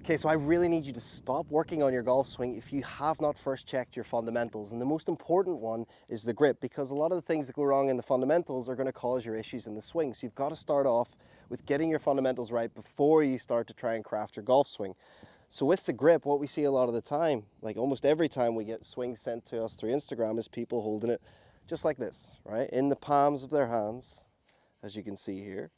Okay, so I really need you to stop working on your golf swing if you have not first checked your fundamentals. And the most important one is the grip, because a lot of the things that go wrong in the fundamentals are going to cause your issues in the swing. So you've got to start off with getting your fundamentals right before you start to try and craft your golf swing. So with the grip, what we see a lot of the time, like almost every time we get swings sent to us through Instagram, is people holding it just like this, right? In the palms of their hands, as you can see here,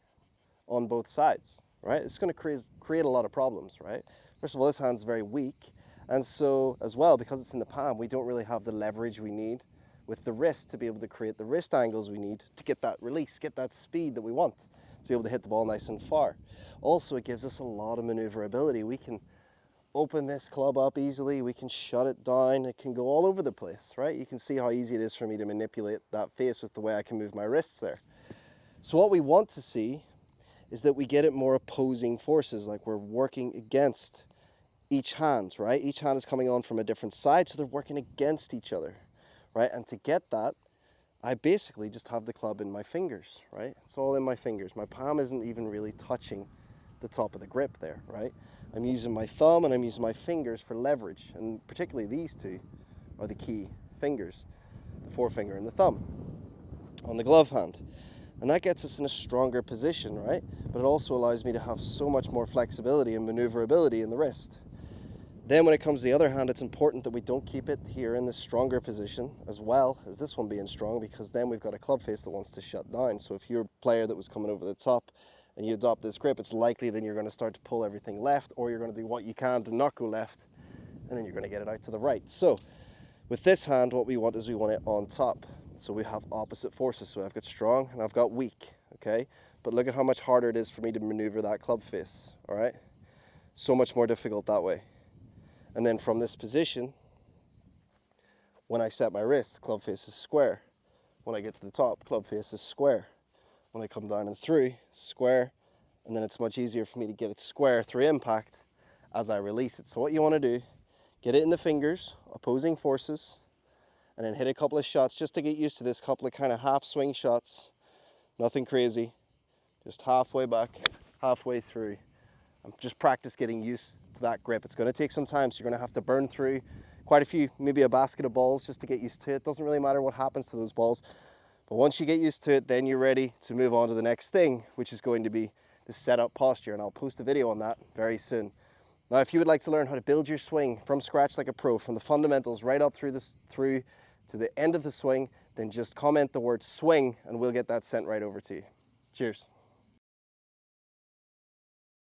on both sides, right? It's going to create a lot of problems, right? First of all, this hand's very weak, and so as well, because it's in the palm, we don't really have the leverage we need with the wrist to be able to create the wrist angles we need to get that release, get that speed that we want to be able to hit the ball nice and far. Also, it gives us a lot of maneuverability. We can open this club up easily, we can shut it down, it can go all over the place, right? You can see how easy it is for me to manipulate that face with the way I can move my wrists there. So what we want to see is that we get it more opposing forces, like we're working against each hand, right? Each hand is coming on from a different side, so they're working against each other, right? And to get that, I basically just have the club in my fingers, right? It's all in my fingers. My palm isn't even really touching the top of the grip there, right? I'm using my thumb and I'm using my fingers for leverage, and particularly these two are the key fingers, the forefinger and the thumb on the glove hand. And that gets us in a stronger position, right? But it also allows me to have so much more flexibility and maneuverability in the wrist. Then when it comes to the other hand, it's important that we don't keep it here in this stronger position as well as this one being strong, because then we've got a club face that wants to shut down. So if you're a player that was coming over the top and you adopt this grip, it's likely then you're going to start to pull everything left, or you're going to do what you can to not go left, and then you're going to get it out to the right. So with this hand, what we want is we want it on top. So we have opposite forces. So I've got strong and I've got weak, okay? But look at how much harder it is for me to maneuver that club face, all right? So much more difficult that way. And then from this position, when I set my wrist, club face is square. When I get to the top, club face is square. When I come down and through, square. And then it's much easier for me to get it square through impact as I release it. So what you want to do, get it in the fingers, opposing forces, and then hit a couple of shots just to get used to this, couple of kind of half swing shots. Nothing crazy, just halfway back, halfway through. And just practice getting used to that grip. It's going to take some time, so you're going to have to burn through quite a few, maybe a basket of balls just to get used to it. Doesn't really matter what happens to those balls, but once you get used to it, then you're ready to move on to the next thing, which is going to be the setup posture, and I'll post a video on that very soon. Now, if you would like to learn how to build your swing from scratch like a pro, from the fundamentals right up through to the end of the swing, then just comment the word swing and we'll get that sent right over to you. Cheers.